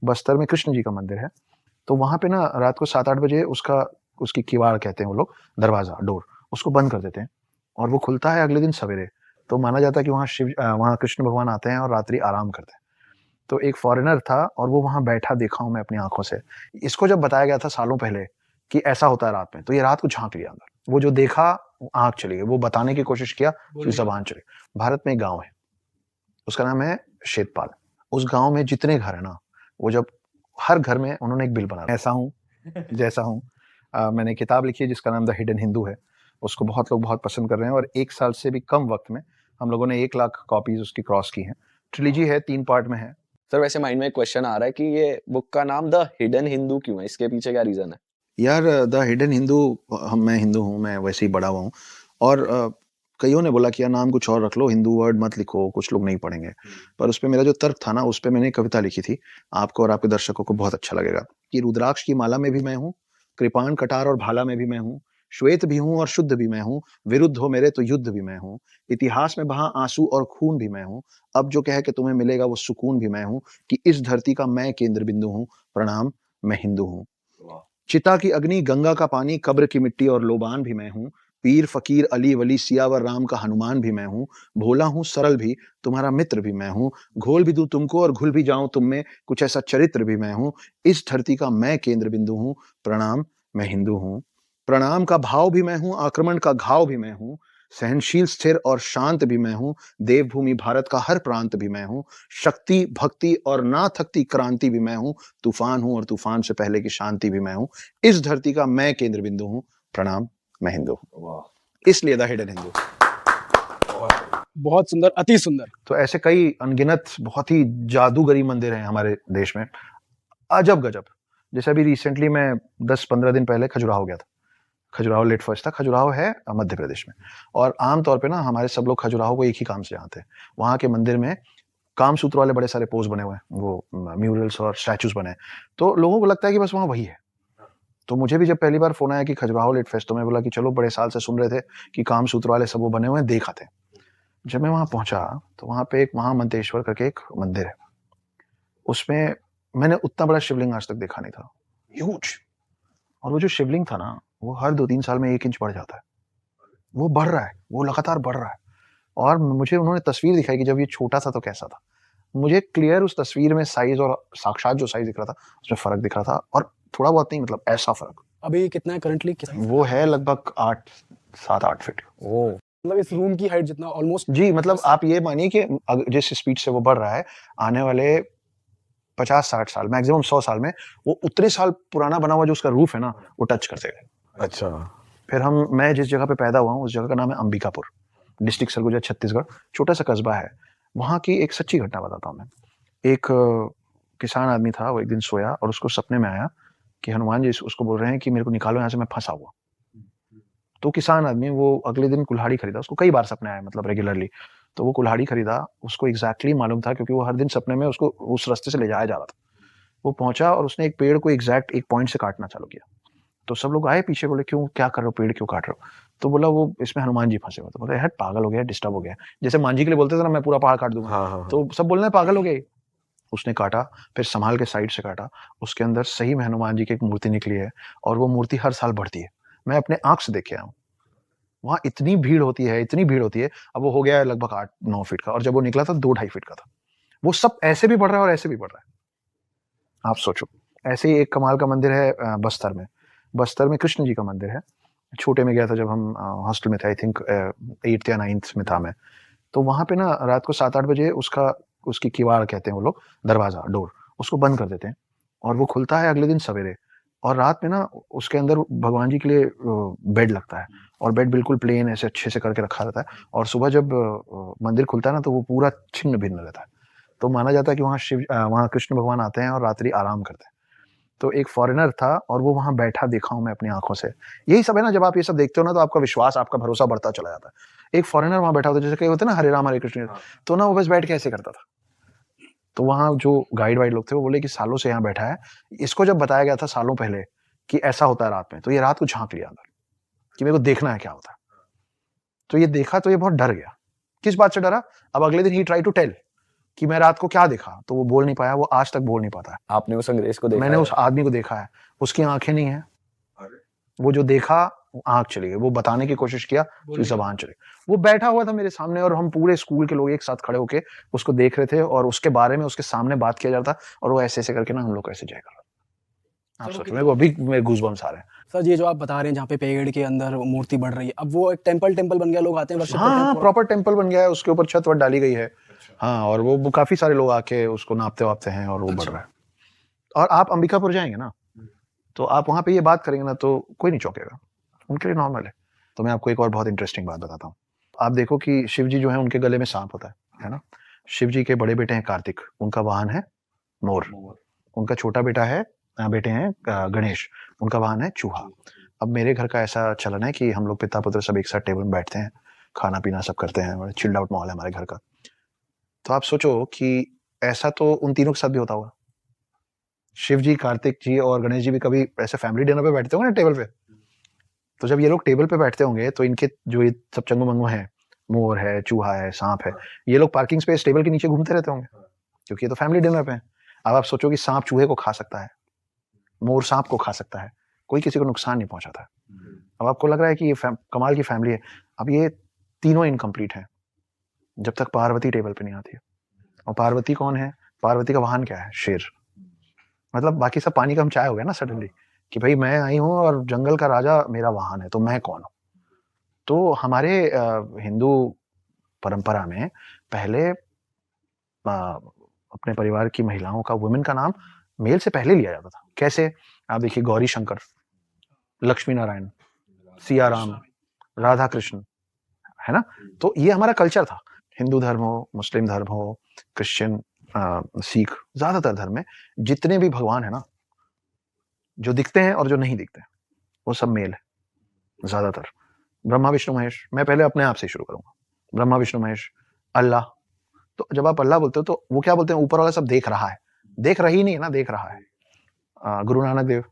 बस्तर में कृष्ण जी का मंदिर है। तो वहाँ पे ना रात को 7-8 बजे उसकी किवाड़ कहते हैं वो लोग, दरवाज़ा, डोर, उसको बंद कर देते हैं और वो खुलता है अगले दिन सवेरे। तो माना जाता है कि वहाँ कृष्ण भगवान आते हैं और रात्रि आराम करते हैं। तो एक फॉरेनर था और वो वहाँ बैठा देखा हूँ मैं अपनी आँखों से। इसको जब बताया गया था सालों पहले कि ऐसा होता है रात में, तो ये रात को झाँक लिया अंदर। वो जो देखा, आँख चली गई। वो बताने की कोशिश किया, फिर ज़बान चली। भारत में एक गाँव है, उसका नाम है शेतपाल। उस गाँव में जितने घर हैं ना, वो जब हर घर में उन्होंने एक बिल बना ऐसा हूँ, जैसा हूँ। मैंने किताब लिखी है जिसका नाम द हिडन हिंदू है। उसको बहुत लोग बहुत पसंद कर रहे हैं और 1 साल से भी कम वक़्त में हम लोगों ने 1 लाख कॉपीज़ उसकी क्रॉस की हैं। ट्रिलॉजी है, 3 पार्ट में है। सर वैसे माइंड में एक क्वेश्चन आ रहा है कि ये बुक का नाम द हिडन हिंदू क्यों है? इसके पीछे क्या रीज़न है? यार द हिडन हिंदू, मैं हिंदू हूँ, मैं वैसे ही बड़ा हुआ हूँ और कईयों ने बोला कि यार नाम कुछ और रख लो, हिंदू वर्ड मत लिखो, कुछ लोग नहीं पढ़ेंगे। पर उसपे मेरा जो तर्क था ना, उसपे मैंने एक कविता लिखी थी, आपको और आपके दर्शकों को बहुत अच्छा लगेगा कि रुद्राक्ष की माला में भी मैं हूँ, कृपाण कटार और भाला में भी मैं हूँ, श्वेत भी हूँ और शुद्ध भी मैं हूँ, विरुद्ध हो मेरे तो युद्ध भी मैं हूँ, इतिहास में बहा आंसू और खून भी मैं हूँ, अब जो कहे कि तुम्हें मिलेगा वो सुकून भी मैं हूँ, कि इस धरती का मैं केंद्र बिंदु हूँ, प्रणाम मैं हिंदू हूँ। चिता की अग्नि, गंगा का पानी, कब्र की मिट्टी और लोबान भी मैं हूँ, पीर फकीर अली वली सियावर राम का हनुमान भी मैं हूँ, भोला हूँ सरल भी, तुम्हारा मित्र भी मैं हूँ, घोल भी दूं तुमको और घुल भी जाऊं तुम में, कुछ ऐसा चरित्र भी मैं हूँ, इस धरती का मैं केंद्र बिंदु हूँ, प्रणाम मैं हिंदू हूँ। प्रणाम का भाव भी मैं हूँ, आक्रमण का घाव भी मैं हूँ, सहनशील स्थिर और शांत भी मैं हूँ, देवभूमि भारत का हर प्रांत भी मैं हूँ, शक्ति भक्ति और ना थकती क्रांति भी मैं हूँ, तूफान हूँ और तूफान से पहले की शांति भी मैं हूँ, इस धरती का मैं केंद्र बिंदु हूँ, प्रणाम मैं हिंदू हूँ। इसलिए द हिडन हिंदू। बहुत सुंदर, अति सुंदर। तो ऐसे कई अनगिनत बहुत ही जादूगरी मंदिर हैं हमारे देश में, अजब गजब। जैसे अभी रिसेंटली मैं 10-15 दिन पहले खजुराहो गया था। खजुराहो लेट फर्स्ट था। खजुराहो है मध्य प्रदेश में, और आमतौर पे ना हमारे सब लोग खजुराहो को एक ही काम से जानते हैं। वहाँ के मंदिर में कामसूत्र वाले बड़े सारे पोज बने हुए हैं, वो म्यूरल्स और स्टैचूज बने हैं, तो लोगों को लगता है कि बस वहाँ वही है। तो मुझे भी जब पहली बार फोन आया कि खजुराहो लेट फेस्ट, तो मैं बोला कि चलो, बड़े साल से सुन रहे थे कि कामसूत्र वाले सब वो बने हुए हैं, देख आते हैं। जब मैं वहाँ पहुंचा तो वहाँ पे एक महामंतेश्वर करके एक मंदिर है, उसमें मैंने उतना बड़ा शिवलिंग आज तक देखा नहीं था, ह्यूज। और वो जो शिवलिंग था ना, वो हर 2-3 साल में 1 इंच बढ़ जाता है। वो बढ़ रहा है, वो लगातार बढ़ रहा है। और मुझे उन्होंने तस्वीर दिखाई कि जब ये छोटा था तो कैसा था। मुझे क्लियर उस तस्वीर में साइज और साक्षात जो साइज दिख रहा था, उसमें फ़र्क दिख रहा था, और थोड़ा बहुत नहीं, मतलब ऐसा फ़र्क। अभी कितना है करंटली? वो है लगभग 7-8 फीट। ओह! मतलब इस रूम की हाइट जितना ऑलमोस्ट। जी, मतलब आप ये मानिए कि जिस स्पीड से वो बढ़ रहा है, आने वाले 50-60 साल, मैक्सिमम 100 साल में, वो उतने साल पुराना बना हुआ जो उसका रूफ है ना, वो टच कर देगा। अच्छा। फिर मैं जिस जगह पे पैदा हुआ हूँ, उस जगह का नाम है अंबिकापुर, डिस्ट्रिक्ट सरगुजा, छत्तीसगढ़। छोटा सा कस्बा है। वहाँ की एक सच्ची घटना बताता हूँ मैं। एक किसान आदमी था, वो एक दिन सोया और उसको सपने में आया कि हनुमान जी उसको बोल रहे हैं कि मेरे को निकालो यहाँ से, मैं फंसा हुआ। तो किसान आदमी वो अगले दिन कुल्हाड़ी खरीदा, उसको कई बार सपने आए, मतलब रेगुलरली। तो वो कुल्हाड़ी खरीदा, उसको एग्जैक्टली मालूम था क्योंकि वो हर दिन सपने में उसको उस रास्ते से ले जाया जा रहा था। वो पहुंचा और उसने एक पेड़ को एग्जैक्ट एक पॉइंट से काटना चालू किया। तो सब लोग आए पीछे, बोले क्यों, क्या कर रहे हो, पेड़ क्यों काट रहे हो? तो बोला वो इसमें हनुमान जी फंसे हुए। तो बोले यार पागल हो गया, डिस्टर्ब हो गया। जैसे मान जी के लिए बोलते थे ना, मैं पूरा पहाड़ काट दूंगा। हाँ। तो सब बोलने पागल हो गए। उसने काटा, फिर संभाल के साइड से काटा, उसके अंदर सही में हनुमान जी की एक मूर्ति निकली है, और वो मूर्ति हर साल बढ़ती है। मैं अपने आंख से देख के आया हूँ। वहाँ इतनी भीड़ होती है, इतनी भीड़ होती है। अब वो हो गया है लगभग 8-9 फीट का, और जब वो निकला था 2-2.5 फीट का था। वो सब ऐसे भी बढ़ रहा है और ऐसे भी बढ़ रहा है। आप सोचो। ऐसे ही एक कमाल का मंदिर है बस्तर में। बस्तर में कृष्ण जी का मंदिर है। छोटे में गया था जब हम हॉस्टल में थे, आई थिंक 8th या 9th में था मैं। तो वहाँ पे ना रात को 7-8 बजे उसकी किवाड़ कहते हैं वो लोग, दरवाज़ा, डोर, उसको बंद कर देते हैं और वो खुलता है अगले दिन सवेरे। और रात में ना उसके अंदर भगवान जी के लिए बेड लगता है, और बेड बिल्कुल प्लेन ऐसे अच्छे से करके रखा रहता है, और सुबह जब मंदिर खुलता है ना, तो वो पूरा छिन्न-भिन्न रहता है। तो माना जाता है कि वहाँ कृष्ण भगवान आते हैं और रात्रि आराम करते हैं। तो एक फॉरेनर था और वो वहाँ बैठा देखा हूँ मैं अपनी आँखों से। यही सब है ना, जब आप ये सब देखते हो ना, तो आपका विश्वास, आपका भरोसा बढ़ता चला जाता है। एक फॉरेनर वहाँ बैठा होता है, जैसे कई होते हैं ना हरे राम हरे कृष्ण, तो ना वो बस बैठ के ऐसे करता था। तो वहाँ जो गाइड वाइड लोग थे, वो बोले कि सालों से यहाँ बैठा है। इसको जब बताया गया था सालों पहले कि ऐसा होता है रात में, तो ये रात को झाँक लिया अंदर कि मेरे को देखना है क्या होता है। तो ये देखा तो ये बहुत डर गया। किस बात से डरा? अब अगले दिन ही ट्राई टू टेल कि मैं रात को क्या देखा, तो वो बोल नहीं पाया, वो आज तक बोल नहीं पाता है। आपने उस अंग्रेज को देखा मैंने है? उस आदमी को देखा है, उसकी आंखें नहीं है, वो जो देखा वो आंख चली गई, वो बताने की कोशिश किया, उसकी जबान चली गई। वो बैठा हुआ था मेरे सामने और हम पूरे स्कूल के लोग एक साथ खड़े होके उसको देख रहे थे और उसके बारे में उसके सामने बात किया जा रहा था और वो ऐसे ऐसे करके ना हम लोग ऐसे जय कर रहे थे। आप सोचो, मेरे को अभी मेरे गूज़बम्प्स आ रहे हैं। सर ये जो आप बता रहे हैं जहाँ पे पेड़ के अंदर मूर्ति बढ़ रही है, अब वो एक टेम्पल बन गया, लोग आते हैं वर्शिप करते हाँ, हैं। प्रॉपर टेम्पल बन गया है, उसके ऊपर छत वत डाली गई है। हाँ, और वो काफी सारे लोग आके उसको नापते वापते हैं और वो बढ़ रहा है। और आप अंबिकापुर जाएंगे ना, तो आप वहां पे ये बात करेंगे ना तो कोई नहीं चौंकेगा, उनके लिए नॉर्मल है। तो मैं आपको एक और बहुत इंटरेस्टिंग बात बताता हूँ। आप देखो कि शिव जी जो है उनके गले में सांप होता है ना। शिव जी के बड़े बेटे हैं कार्तिक, उनका वाहन है मोर। उनका छोटा बेटा है बेटे हैं गणेश, उनका वाहन है चूहा। अब मेरे घर का ऐसा चलन है कि हम लोग पिता पुत्र सब एक साथ टेबल में बैठते हैं, खाना पीना सब करते हैं, बड़ा चिल्ड आउट माहौल है हमारे घर का। तो आप सोचो कि ऐसा तो उन तीनों के साथ भी होता होगा। शिव जी, कार्तिक जी और गणेश जी भी कभी ऐसे फैमिली डिनर पे बैठते होंगे ना टेबल पे। तो जब ये लोग टेबल पे बैठते होंगे तो इनके जो ये सब चंगो मंगो हैं, मोर है, चूहा है, सांप है, ये लोग पार्किंग स्पेस टेबल के नीचे घूमते रहते होंगे, क्योंकि ये तो फैमिली डिनर पे है। अब आप सोचो कि सांप चूहे को खा सकता है, मोर सांप को खा सकता है, कोई किसी को नुकसान नहीं पहुंचाता है। अब आपको लग रहा है कि ये कमाल की फैमिली है। अब ये तीनों इनकम्प्लीट है जब तक पार्वती टेबल पे नहीं आती है। और पार्वती कौन है? पार्वती का वाहन क्या है? शेर। मतलब बाकी सब पानी का हम चाय हो गया ना सडनली, कि भाई मैं आई हूँ और जंगल का राजा मेरा वाहन है, तो मैं कौन हूँ? तो हमारे हिंदू परंपरा में पहले अपने परिवार की महिलाओं का, वुमेन का नाम मेल से पहले लिया जाता था। कैसे? आप देखिए, गौरी शंकर, लक्ष्मी नारायण, सिया राम, राधा कृष्ण, है ना। तो ये हमारा कल्चर था। हिंदू धर्म हो, मुस्लिम धर्म हो, क्रिश्चियन, सिख, ज्यादातर धर्म में जितने भी भगवान है ना, जो दिखते हैं और जो नहीं दिखते, वो सब मेल है ज्यादातर। ब्रह्मा विष्णु महेश, मैं पहले अपने आप से शुरू करूंगा। ब्रह्मा विष्णु महेश, अल्लाह। तो जब आप अल्लाह बोलते हो तो वो क्या बोलते हैं? ऊपर वाला सब देख रहा है, देख रही नहीं है ना, देख रहा है। गुरु नानक देव,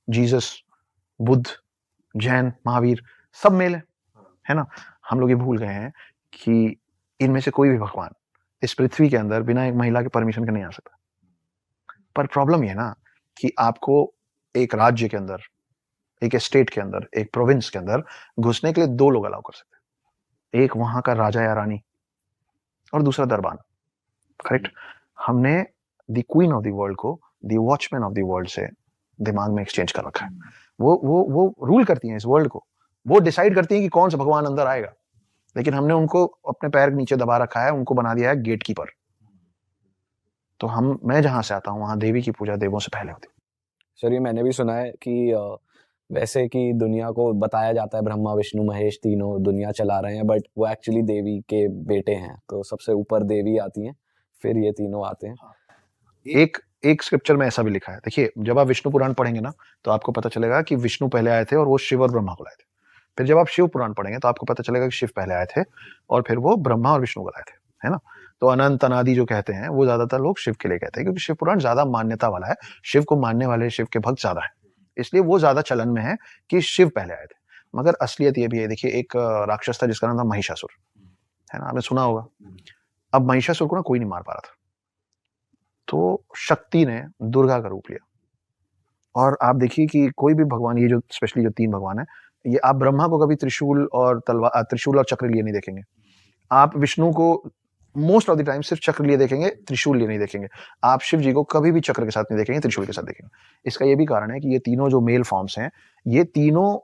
जीसस, बुद्ध, जैन, महावीर, सब मेल है ना। हम लोग ये भूल गए हैं कि इनमें से कोई भी भगवान इस पृथ्वी के अंदर बिना एक महिला के परमिशन के नहीं आ सकता। पर प्रॉब्लम ये है ना कि आपको एक राज्य के अंदर, एक स्टेट के अंदर, एक प्रोविंस के अंदर घुसने के लिए 2 लोग अलाउ कर सकते हैं। एक वहां का राजा या रानी और दूसरा दरबान। करेक्ट? हमने the queen of the world को the watchman of the world से दिमाग में एक्सचेंज कर रखा है। वो रूल करती हैं इस वर्ल्ड को, वो डिसाइड करती हैं कि कौन सा भगवान अंदर आएगा, लेकिन हमने उनको अपने पैर के नीचे दबा रखा है, उनको बना दिया है गेट कीपर। तो मैं जहां से आता हूँ वहां देवी की पूजा देवों से पहले होती है। सर ये मैंने भी सुना है कि वैसे कि दुनिया को बताया जाता है ब्रह्मा विष्णु महेश तीनों दुनिया चला रहे हैं, बट वो एक्चुअली देवी के बेटे हैं। तो सबसे ऊपर देवी आती हैं, फिर ये तीनों आते हैं। एक स्क्रिप्चर में ऐसा भी लिखा है। देखिए, जब आप विष्णु पुराण पढ़ेंगे ना तो आपको पता चलेगा कि विष्णु पहले आए थे और वो शिव और ब्रह्मा को लाए थे। फिर जब आप शिव पुराण पढ़ेंगे तो आपको पता चलेगा कि शिव पहले आए थे और फिर वो ब्रह्मा और विष्णु को लाए थे, है ना। तो अनंत अनादि जो कहते हैं वो ज्यादातर लोग शिव के लिए कहते हैं, क्योंकि शिव पुराण ज्यादा मान्यता वाला है, शिव को मानने वाले, शिव के भक्त ज्यादा है, इसलिए वो ज्यादा चलन में है कि शिव पहले आए थे। मगर असलियत ये भी है। देखिए, एक राक्षस था जिसका नाम था महिषासुर, है ना, आपने सुना होगा। अब महिषासुर को ना कोई नहीं मार पा रहा था, तो शक्ति ने दुर्गा का रूप लिया। और आप देखिए कि कोई भी भगवान, ये जो स्पेशली जो 3 भगवान है, ये आप ब्रह्मा को कभी त्रिशूल और चक्र लिए नहीं देखेंगे। आप विष्णु को मोस्ट ऑफ द टाइम सिर्फ चक्र लिए देखेंगे, त्रिशूल लिए नहीं देखेंगे। आप शिव जी को कभी भी चक्र के साथ नहीं देखेंगे, त्रिशूल के साथ देखेंगे। इसका ये भी कारण है कि ये तीनों जो मेल फॉर्म्स हैं, ये तीनों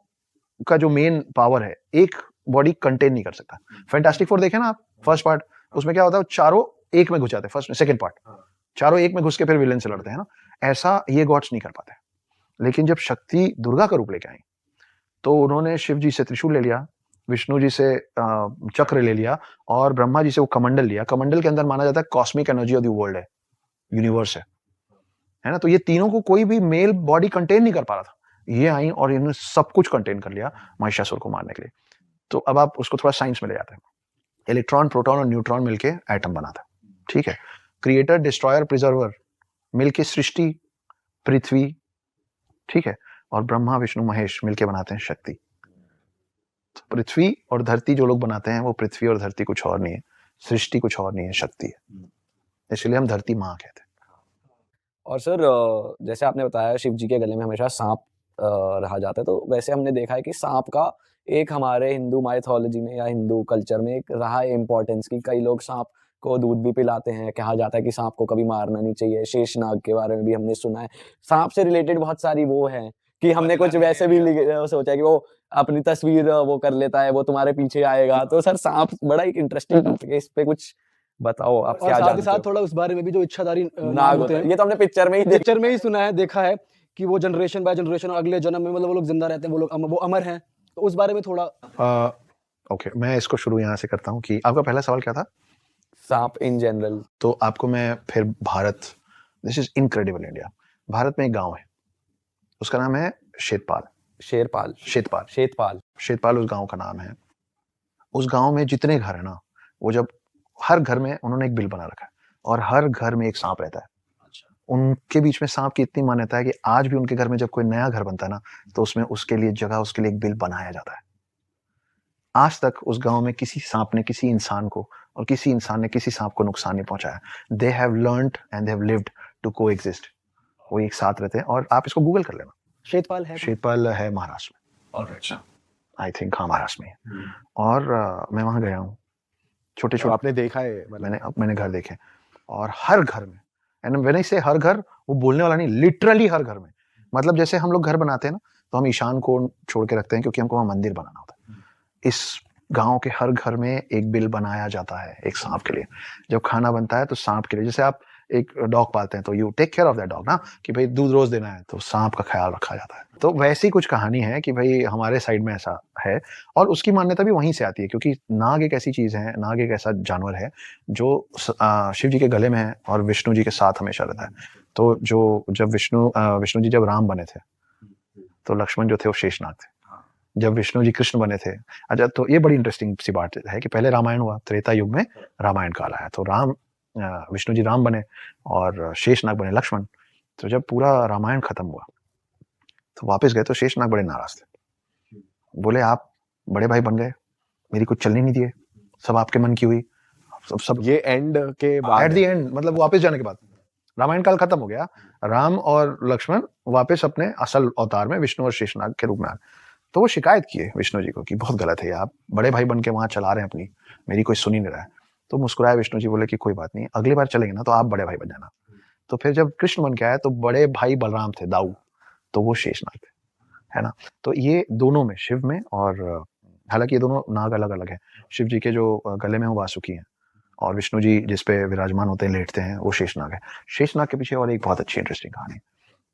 का जो मेन पावर है, एक बॉडी कंटेन नहीं कर सकता। फैंटास्टिक फोर देखें ना आप, फर्स्ट पार्ट, उसमें क्या होता है? चारों एक में घुस जाते हैं, फर्स्ट सेकंड पार्ट, चारों एक में घुस के फिर विलेन से लड़ते हैं ना। ऐसा ये गॉड्स नहीं कर पाते। लेकिन जब शक्ति दुर्गा का रूप लेके आई तो उन्होंने शिव जी से त्रिशूल ले लिया, विष्णु जी से चक्र ले लिया और ब्रह्मा जी से वो कमंडल लिया। कमंडल के अंदर माना जाता है cosmic energy of the world है, यूनिवर्स है ना। तो ये तीनों को कोई भी मेल बॉडी कंटेन नहीं कर पा रहा था, ये आई और इन्होंने सब कुछ कंटेन कर लिया महिषासुर को मारने के लिए। तो अब आप उसको थोड़ा साइंस में ले जाते हैं। इलेक्ट्रॉन, प्रोटॉन और न्यूट्रॉन मिलके एटम बनाता है, ठीक है। क्रिएटर, डिस्ट्रॉयर, प्रिजर्वर मिलके सृष्टि, पृथ्वी, ठीक है। और ब्रह्मा विष्णु महेश मिलके बनाते हैं शक्ति। तो पृथ्वी और धरती जो लोग बनाते हैं, वो पृथ्वी और धरती कुछ और नहीं है, सृष्टि कुछ और नहीं है, शक्ति है। इसलिए हम धरती माँ कहते हैं। और सर जैसे आपने बताया शिव जी के गले में हमेशा सांप रहा जाता है, तो वैसे हमने देखा है कि सांप का एक हमारे हिंदू माइथोलॉजी में या हिंदू कल्चर में एक रहा है इम्पोर्टेंस की कई लोग सांप को दूध भी पिलाते हैं, कहा जाता है कि सांप को कभी मारना नहीं चाहिए। शेषनाग के बारे में भी हमने सुना है। सांप से रिलेटेड बहुत सारी वो है कि हमने कुछ वैसे भी सोचा है कि वो अपनी तस्वीर वो कर लेता है, वो तुम्हारे पीछे आएगा। तो सर सांप बड़ा एक इंटरेस्टिंग टॉपिक है, इस पे कुछ बताओ आप और क्या साथ ही जानते साथ हो? थोड़ा उस बारे में भी जो इच्छाधारी नाग नाग होते होता है, हैं, ये तो हमने पिक्चर में ही देखा। पिक्चर में ही सुना है, देखा है कि वो जनरेशन बाय जनरेशन अगले जन्म में मतलब वो लोग जिंदा रहते हैं, वो अमर हैं। तो उस बारे में थोड़ा ओके, मैं इसको शुरू यहाँ से करता हूँ कि आपका पहला सवाल क्या था? सांप इन जनरल। तो आपको मैं फिर Bharat, this is incredible India. Bharat में एक गांव है, उसका नाम है शेतपाल। शेरपाल, शेतपाल शेतपाल। शेतपाल उस गांव का नाम है। उस गांव में जितने घर है ना, वो जब हर घर में उन्होंने एक बिल बना रखा है और हर घर में एक सांप रहता है। उनके बीच में सांप की इतनी मान्यता है कि आज भी उनके घर में जब कोई नया घर बनता है ना, तो उसमें उसके लिए जगह, उसके लिए एक बिल बनाया जाता है। आज तक उस गांव में किसी सांप ने किसी इंसान को और किसी इंसान ने किसी सांप को नुकसान नहीं पहुंचाया। They have learned and they have lived to coexist. वो एक साथ रहते हैं और आप इसको गूगल कर लेना। शेतपाल है। शेतपाल है महाराष्ट्र में, आई थिंक, हाँ महाराष्ट्र में है। और मैं वहां गया हूँ, छोटे तो छोटे आपने देखा है मतलब मैंने घर देखे और हर घर में, एंड व्हेन आई से हर घर, वो बोलने वाला नहीं, लिटरली हर घर में। मतलब जैसे हम लोग घर बनाते हैं ना, तो हम ईशान को छोड़ के रखते हैं क्योंकि हमको वहां मंदिर बनाना होता है। इस गांव के हर घर में एक बिल बनाया जाता है एक सांप के लिए। जब खाना बनता है तो सांप के लिए, जैसे आप एक डॉग पालते हैं तो you take care of that dog ना, कि भाई दूध रोज देना है, तो सांप का ख्याल रखा जाता है। तो वैसी कुछ कहानी है कि भाई हमारे साइड में ऐसा है, और उसकी मान्यता भी वहीं से आती है, क्योंकि नाग एक ऐसी चीज है, नाग एक ऐसा जानवर है जो शिव जी के गले में है और विष्णु जी के साथ हमेशा रहता है। तो जब विष्णु जी जब राम बने थे, तो लक्ष्मण जो थे वो शेषनाग थे। जब विष्णु जी कृष्ण बने थे, अच्छा, तो ये बड़ी इंटरेस्टिंग सी बात है कि पहले रामायण हुआ, त्रेता युग में रामायण काल आया, तो विष्णु जी राम बने और शेषनाग बने लक्ष्मण। तो जब पूरा रामायण खत्म हुआ तो वापस गए, तो शेषनाग बड़े नाराज थे। बोले, आप बड़े भाई बन गए, मेरी कुछ चलने नहीं दिए, सब आपके मन की हुई, सब ये एंड के बाद एट द एंड, मतलब वापस जाने के बाद रामायण काल खत्म हो गया, राम और लक्ष्मण वापस अपने असल अवतार में विष्णु और शेषनाग के रूप में आए। तो वो शिकायत किए विष्णु जी को कि बहुत गलत है, आप बड़े भाई बन के वहां चला रहे हैं अपनी, मेरी कोई सुन ही नहीं रहा है। तो मुस्कुराए विष्णु जी, बोले कि कोई बात नहीं, अगली बार चलेंगे ना तो आप बड़े भाई बन जाना। तो फिर जब कृष्ण बन के आए तो बड़े भाई बलराम थे, दाऊ, तो वो शेषनाग थे, है ना। तो ये दोनों में, शिव में, और हालांकि ये दोनों नाग अलग अलग है। शिव जी के जो गले में वो वासुकी हैं, और विष्णु जी जिसपे विराजमान होते हैं, लेटते हैं, वो शेषनाग है। शेषनाग के पीछे और एक बहुत अच्छी इंटरेस्टिंग कहानी।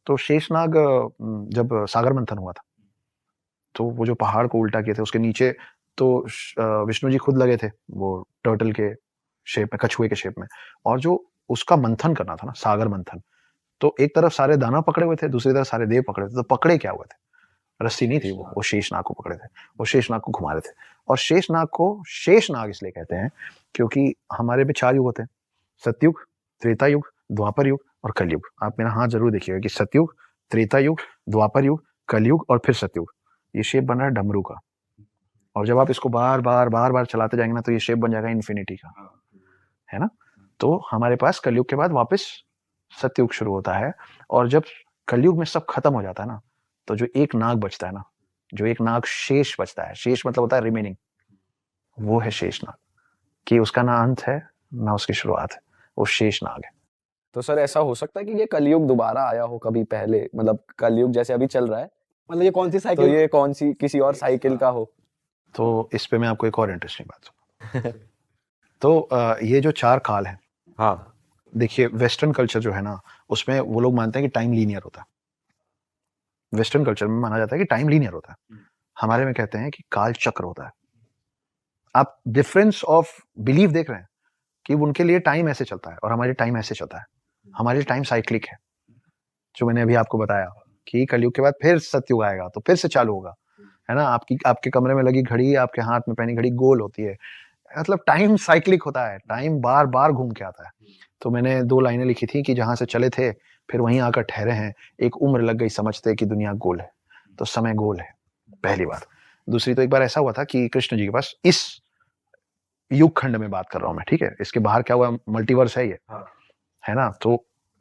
तो शेषनाग जब सागर मंथन हुआ था, तो वो जो पहाड़ को उल्टा किए थे, उसके नीचे तो विष्णु जी खुद लगे थे, वो टर्टल के शेप में, कछुए के शेप में, और जो उसका मंथन करना था ना, सागर मंथन, तो एक तरफ सारे दाना पकड़े हुए थे, दूसरी तरफ सारे देव पकड़े थे। तो पकड़े क्या हुए थे, रस्सी नहीं थी, वो शेषनाग को पकड़े थे, वो शेषनाग को घुमा रहे थे। और शेषनाग को शेषनाग इसलिए कहते हैं क्योंकि हमारे में 4 युग होते हैं, सतयुग, त्रेता युग, द्वापर युग और कलयुग। आप मेरा हाथ जरूर देखिएगा कि सतयुग, त्रेता युग, द्वापर युग, कलयुग और फिर सतयुग। ये शेप बन रहा है डमरू का, और जब आप इसको बार बार चलाते जाएंगे ना, तो ये शेप बन जाएगा इन्फिनिटी का, है ना। तो हमारे पास कलयुग के बाद वापस सतयुग शुरू होता है, और जब कलयुग में सब खत्म हो जाता है ना, तो जो एक नाग बचता है ना, जो एक नाग शेष बचता है, शेष मतलब होता है रिमेनिंग, वो है शेषनाग, कि उसका ना अंत है ना उसकी शुरुआत है, वो शेषनाग है। तो सर ऐसा हो सकता है कि ये कलयुग दोबारा आया हो कभी पहले, मतलब कलयुग जैसे अभी चल रहा है, मतलब ये कौन सी तो साइकिल, ये कौन सी किसी और साइकिल का हो? तो इस पे मैं आपको एक और इंटरेस्टिंग बात सुनाता हूं। तो ये जो 4 काल है, हाँ, देखिए वेस्टर्न कल्चर जो है ना, उसमें वो लोग मानते हैं कि टाइम लीनियर होता है। वेस्टर्न कल्चर में माना जाता है कि टाइम लीनियर होता है, हमारे में कहते हैं कि काल चक्र होता है। आप डिफरेंस ऑफ बिलीफ देख रहे हैं कि उनके लिए टाइम ऐसे चलता है और हमारे टाइम ऐसे चलता है। हमारे टाइम साइक्लिक है, जो मैंने अभी आपको बताया कि कलयुग के बाद फिर सतयुग आएगा, तो फिर से चालू होगा, है ना। आपके कमरे में लगी घड़ी, आपके हाथ में पहनी घड़ी गोल होती है, मतलब टाइम साइक्लिक होता है, टाइम बार बार घूम के आता है। तो मैंने 2 लाइनें लिखी थी कि जहां से चले थे फिर वहीं आकर ठहरे हैं, एक उम्र लग गई समझते कि दुनिया गोल है। तो समय गोल है, पहली बात। दूसरी, तो एक बार ऐसा हुआ था कि कृष्ण जी के पास, इस युग खंड में बात कर रहा हूं मैं, ठीक है, इसके बाहर क्या हुआ, मल्टीवर्स है ये, है ना। तो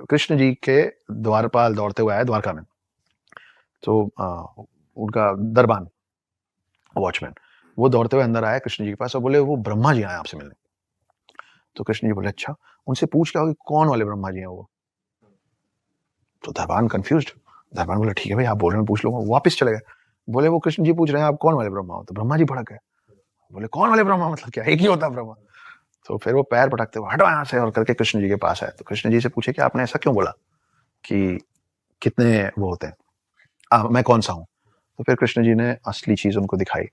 कृष्ण जी के द्वारपाल दौड़ते हुए आए द्वारका में, तो उनका दरबान वॉचमैन वो दौड़ते हुए अंदर आया कृष्ण जी के पास और बोले वो ब्रह्मा जी आए आपसे मिलने। तो कृष्ण जी बोले अच्छा, उनसे पूछ क्या कि कौन वाले ब्रह्मा जी हैं वो। तो दरबान कंफ्यूज्ड, दरबान बोले ठीक है भाई आप बोल रहे हैं पूछ लूंगा। वापस चले गए, बोले वो कृष्ण जी पूछ रहे हैं आप कौन वाले ब्रह्मा हो। तो ब्रह्मा जी भड़क गए, बोले कौन वाले ब्रह्मा मतलब क्या, एक ही होता ब्रह्मा। तो फिर वो पैर पटकते हुए हटो यहाँ से और करके कृष्ण जी के पास आए। तो कृष्ण जी से पूछे कि आपने ऐसा क्यों बोला कि कितने वो होते हैं, मैं कौन सा हूँ। तो फिर कृष्ण जी ने असली चीज उनको दिखाई।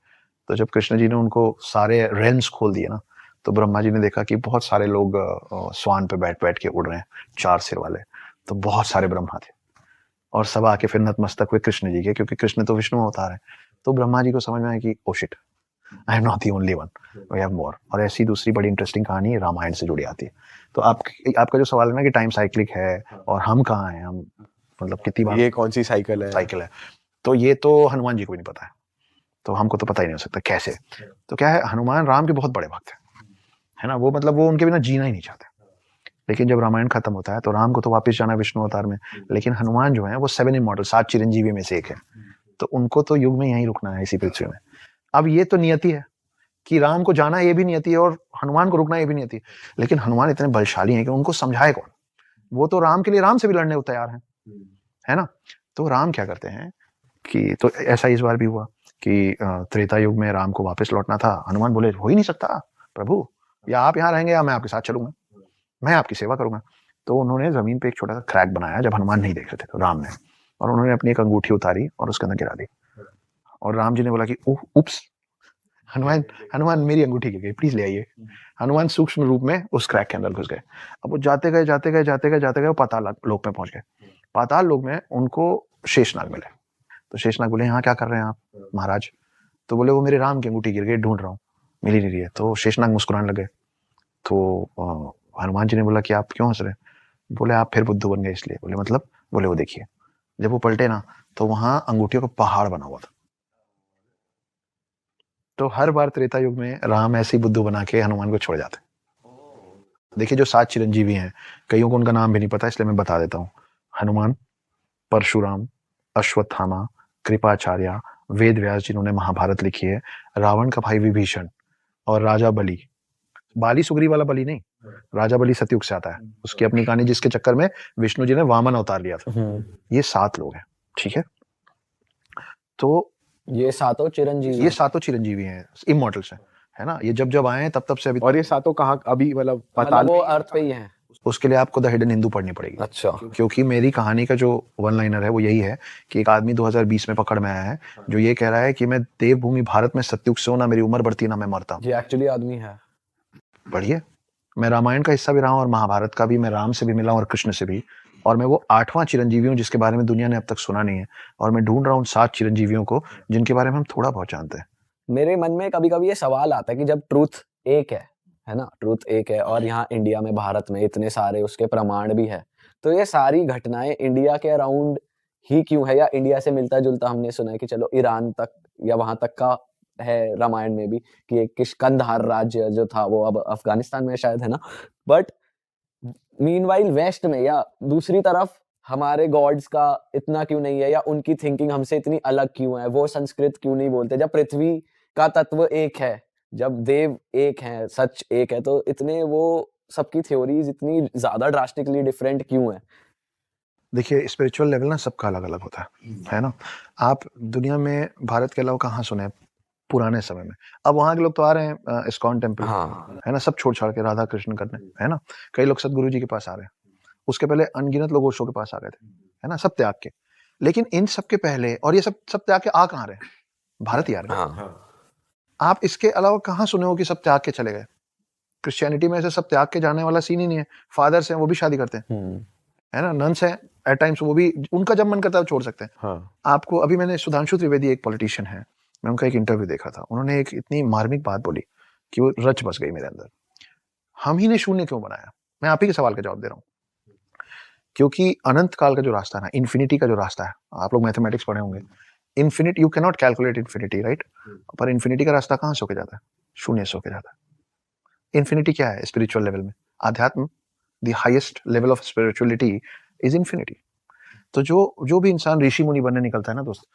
तो जब कृष्ण जी ने उनको सारे रेल्म्स खोल दिए ना, तो ब्रह्मा जी ने देखा कि बहुत सारे लोग स्वान पे बैठ बैठ के उड़ रहे हैं, 4 सिर वाले। तो बहुत सारे ब्रह्मा थे और सब आके फिर नतमस्तक हुए कृष्ण जी के, क्योंकि कृष्ण तो विष्णु अवतार है। तो ब्रह्मा जी को समझ में आया कि oh shit, I am not the only one, we have मोर। और ऐसी दूसरी बड़ी इंटरेस्टिंग कहानी रामायण से जुड़ी आती है। तो आपका जो सवाल है ना कि टाइम साइक्लिक है और हम कहाँ हैं, हम मतलब कितनी बार ये कौन सी साइकिल है? तो ये तो हनुमान जी को भी नहीं पता है, तो हमको तो पता ही नहीं हो सकता कैसे। तो क्या है, हनुमान राम के बहुत बड़े भक्त है ना, वो मतलब वो उनके बिना जीना ही नहीं चाहते। लेकिन जब रामायण खत्म होता है तो राम को तो वापस जाना विष्णु अवतार में, लेकिन हनुमान जो है वो 7 इमॉर्टल 7 चिरंजीवी में से एक है, तो उनको तो युग में यहीं रुकना है इसी पृथ्वी में। अब ये तो नियति है कि राम को जाना ये भी नियति है और हनुमान को रुकना ये भी नियति है, लेकिन हनुमान इतने बलशाली हैं कि उनको समझाए कौन। वो तो राम के लिए राम से भी लड़ने को तैयार है ना। तो राम क्या करते हैं कि तो ऐसा इस बार भी हुआ कि त्रेता युग में राम को वापस लौटना था। हनुमान बोले हो ही नहीं सकता प्रभु, या आप यहाँ रहेंगे या मैं आपके साथ चलूंगा, मैं आपकी सेवा करूंगा। तो उन्होंने जमीन पे एक छोटा सा क्रैक बनाया जब हनुमान नहीं देख रहे थे, तो राम ने, और उन्होंने अपनी एक अंगूठी उतारी और उसके अंदर गिरा दी। और राम जी ने बोला कि उप्स, हनुमान हनुमान मेरी अंगूठी गिर गई, प्लीज ले आइए। हनुमान सूक्ष्म रूप में उस क्रैक के अंदर घुस गए। अब वो जाते गए वो पाताल लोक में पहुंच गए। पाताल लोक में उनको शेषनाग मिले। तो शेषनाग बोले यहाँ क्या कर रहे हैं आप महाराज। तो बोले वो मेरे राम की अंगूठी गिर गई, ढूंढ रहा हूँ, मिल ही नहीं रही है। तो शेषनाग मुस्कुराने लगे। तो हनुमान जी ने बोला कि आप क्यों हंस रहे हैं। बोले आप फिर बुद्धू बन गए इसलिए। बोले मतलब। बोले वो देखिए, जब वो पलटे ना तो वहां अंगूठियों का पहाड़ बना हुआ था। तो हर बार त्रेता युग में राम ऐसे ही बुद्धू बना के हनुमान को छोड़ जाते। देखिए जो 7 चिरंजीवी हैं, कईयों को उनका नाम भी नहीं पता, इसलिए मैं बता देता हूँ। हनुमान, परशुराम, अश्वत्थामा, कृपाचार्य, वेद व्यास जिन्होंने महाभारत लिखी है, रावण का भाई विभीषण, और राजा बलि। बाली सुग्रीव वाला बलि नहीं, राजा बलि सतयुग से आता है, उसकी अपनी कहानी जिसके चक्कर में विष्णु जी ने वामन अवतार लिया था। ये 7 लोग हैं, ठीक है। तो ये सातों चिरंजीवी ये 7 चिरंजीवी हैं, इमॉर्टल्स हैं, है ना। ये जब जब आए हैं तब से अभी। और ये सातों कहाँ अभी मतलब पाताल वो अर्थ पे ही हैं। उसके लिए आपको द हिडन हिंदू पढ़नी पड़ेगी। अच्छा। क्योंकि मेरी कहानी का जो वन लाइनर है वो यही है कि एक आदमी 2020 में पकड़ में आया है जो ये कह रहा है कि मैं देवभूमि भारत में सतयुग से हूं, ना मेरी उम्र बढ़ती ना मैं मरता हूं। ये एक्चुअली आदमी है। बढ़िए, मैं रामायण का हिस्सा भी रहा हूं और महाभारत का भी। मैं राम से भी मिला और कृष्ण से भी, और मैं वो 8वां चिरंजीवी हूँ जिसके बारे में दुनिया ने अब तक सुना नहीं है। और मैं ढूंढ रहा हूँ 7 चिरंजीवियों को जिनके बारे में हम थोड़ा बहुत जानते हैं। मेरे मन में कभी कभी ये सवाल आता है कि जब ट्रूथ एक है ना, ट्रूथ एक है और यहाँ इंडिया में भारत में इतने सारे उसके प्रमाण भी है, तो ये सारी घटनाएं इंडिया के अराउंड ही क्यों है, या इंडिया से मिलता जुलता हमने सुना है कि चलो ईरान तक या वहां तक का है रामायण में भी कि एक किष्किंधा राज्य जो था वो अब अफगानिस्तान में शायद है ना, बट मीनवाइल वेस्ट में या दूसरी तरफ हमारे गॉड्स का इतना क्यों नहीं है, या उनकी थिंकिंग हमसे इतनी अलग क्यों है, वो संस्कृत क्यों नहीं बोलते। जब पृथ्वी का तत्व एक है, जब देव एक है, सच एक है, तो इतने वो सबकी थ्योरीज इतनी ज्यादा ड्रास्टिकली डिफरेंट क्यों है। देखिए स्पिरिचुअल लेवल ना सबका अलग अलग होता है ना। आप दुनिया में भारत के अलावा कहाँ सुने पुराने समय में। अब वहां के लोग तो आ रहे हैं इस्कॉन टेम्पल, हाँ। है ना, सब छोड़ छाड़ के राधा कृष्ण करने, है ना। कई लोग सदगुरु जी के पास आ रहे हैं, उसके पहले अनगिनत लोग ओशो के पास आ गए थे, है ना, सब त्याग के। लेकिन इन सब के पहले, और ये सब त्याग के आ कहाँ रहे हैं, भारत ही आ रहे हैं। हाँ। आप इसके अलावा कहाँ सुने हो कि सब त्याग के चले गए। क्रिश्चियनिटी में से सब त्याग के जाने वाला सीन ही नहीं है। फादर्स हैं वो भी शादी करते हैं, है ना, नन्स हैं एट टाइम्स, वो भी उनका जब मन करता है वो छोड़ सकते हैं। हाँ। आपको अभी मैंने सुधांशु त्रिवेदी एक पॉलिटिशियन है, मैं उनका एक इंटरव्यू देखा था, उन्होंने एक इतनी मार्मिक बात बोली कि वो रच बस गई मेरे अंदर। हम ही ने शून्य क्यों बनाया। मैं आप ही के सवाल का जवाब दे रहा हूँ। क्योंकि अनंत काल का जो रास्ता है ना, इन्फिनिटी का जो रास्ता है, आप लोग मैथमेटिक्स पढ़े होंगे, infinite you can not calculate infinity, right. पर इन्फिनिटी का रास्ता कहाँ से होके जाता है, शून्य से होके जाता है। इन्फिनिटी क्या है स्पिरिचुअल लेवल में, आध्यात्म, the highest level of spirituality is infinity. तो जो भी इंसान ऋषि मुनि बनने निकलता है ना दोस्त,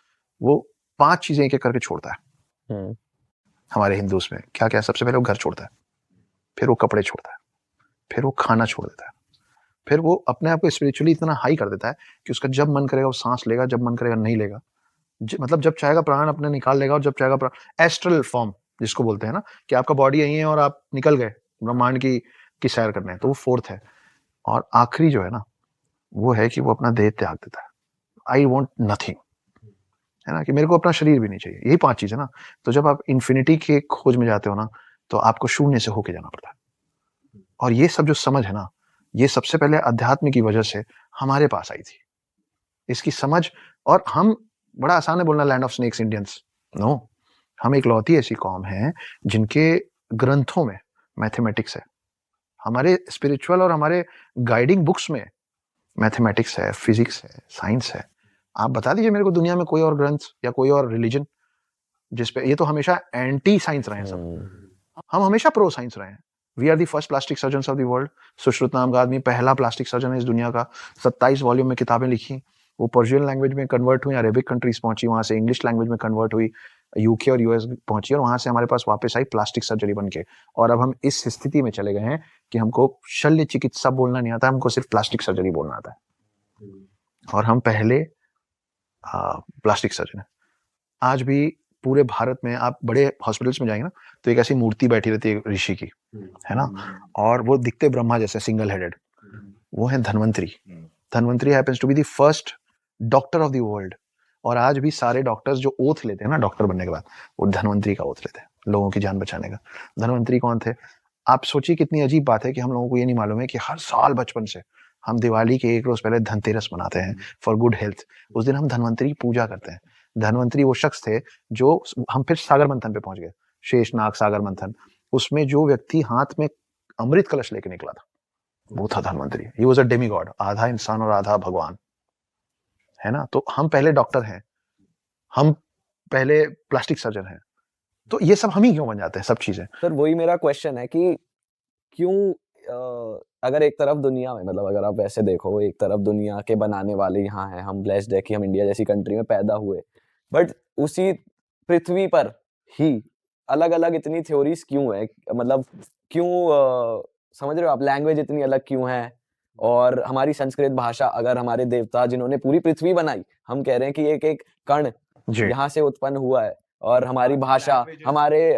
वो 5 चीजें एक एक करके छोड़ता है। हमारे हिंदूज में क्या क्या, सबसे पहले वो घर छोड़ता है, फिर वो कपड़े छोड़ता है, फिर वो खाना छोड़ देता है, फिर वो अपने आप को स्पिरिचुअली इतना हाई कर देता है कि उसका जब मन करेगा वो सांस लेगा, जब मन करेगा नहीं लेगा। मतलब जब चाहेगा प्राण अपने निकाल लेगा, और जब चाहेगा प्राण एस्ट्रल फॉर्म जिसको बोलते हैं ना, कि आपका बॉडी यही है और आप निकल गए ब्रह्मांड की सैर करने, तो वो 4th है। और आखिरी जो है ना, वो है कि वो अपना देह त्याग देता है। आई वॉन्ट नथिंग, है ना, कि मेरे को अपना शरीर भी नहीं चाहिए। यही 5 चीज है ना। तो जब आप इन्फिनिटी के खोज में जाते हो ना, तो आपको शून्य से होके जाना पड़ता है। और ये सब जो समझ है ना, ये सबसे पहले अध्यात्म की वजह से हमारे पास आई थी, इसकी समझ। और हम, बड़ा आसान है बोलना land of snakes Indians, no, हम एक लौती ऐसी कौम है जिनके ग्रंथों में मैथमेटिक्स है। हमारे स्पिरिचुअल और हमारे गाइडिंग बुक्स में मैथमेटिक्स है, फिजिक्स है, साइंस है। आप बता दीजिए मेरे को दुनिया में कोई और ग्रंथ या कोई और रिलीजन जिसपे, ये तो हमेशा एंटी साइंस रहे हैं सब, हम हमेशा प्रो साइंस रहे हैं। We are the first plastic surgeon of the world. Sushruta नाम का आदमी पहला प्लास्टिक सर्जन है इस दुनिया का। 27 वॉल्यूम में किताबें लिखी, वो पर्शियन लैंग्वेज में कन्वर्ट हुई, अरेबिक कंट्रीज पहुंची, वहां से इंग्लिश लैंग्वेज में कन्वर्ट हुई, यूके और यूएस पहुंची, और वहां से हमारे पास वापस आई प्लास्टिक सर्जरी बन के। और अब हम इस स्थिति में चले गए हैं कि हमको शल्य चिकित्सा बोलना नहीं आता, हमको सिर्फ प्लास्टिक सर्जरी बोलना आता है। और हम पहले प्लास्टिक सर्जन है। आज भी पूरे भारत में आप बड़े हॉस्पिटल्स में जाएंगे ना, तो एक ऐसी मूर्ति बैठी रहती है ऋषि की, है ना, और वो दिखते ब्रह्मा जैसे, सिंगल हेडेड, वो है Dhanvantari. Dhanvantari happens to be the first doctor of the world. और आज भी सारे डॉक्टर्स जो ओथ लेते हैं ना डॉक्टर बनने के बाद, वो धन्वंतरी का ओथ लेते हैं, लोगों की जान बचाने का। धन्वंतरी कौन थे? आप सोचिए कितनी अजीब बात है कि हम लोगों को ये नहीं मालूम है कि हर साल बचपन से हम दिवाली के 1 रोज पहले धनतेरस मनाते हैं फॉर गुड हेल्थ। उस दिन हम धन्वंतरी की पूजा करते हैं। धन्वंतरी वो शख्स थे जो, हम फिर सागर मंथन पे पहुंच गए, शेषनाग सागर मंथन, उसमें जो व्यक्ति हाथ में अमृत कलश लेके निकला था, वो था Dhanvantari. He was a demigod, आधा इंसान और आधा भगवान, है ना। तो हम पहले डॉक्टर हैं, हम पहले प्लास्टिक सर्जन हैं, तो ये सब हम ही क्यों बन जाते हैं सब चीजें? सर वही मेरा क्वेश्चन है कि क्यों अगर एक तरफ दुनिया में, मतलब अगर आप वैसे देखो, एक तरफ दुनिया के बनाने वाले यहाँ हैं, हम ब्लेस्ड है कि हम इंडिया जैसी कंट्री में पैदा हुए, बट उसी पृथ्वी पर ही अलग अलग इतनी थ्योरीज क्यों है? मतलब क्यों समझ रहे हो आप, लैंग्वेज इतनी अलग क्यों है? और हमारी संस्कृत भाषा, अगर हमारे देवता जिन्होंने पूरी पृथ्वी बनाई, हम कह रहे हैं कि एक एक कण यहाँ से उत्पन्न हुआ है, और हमारी भाषा, हमारे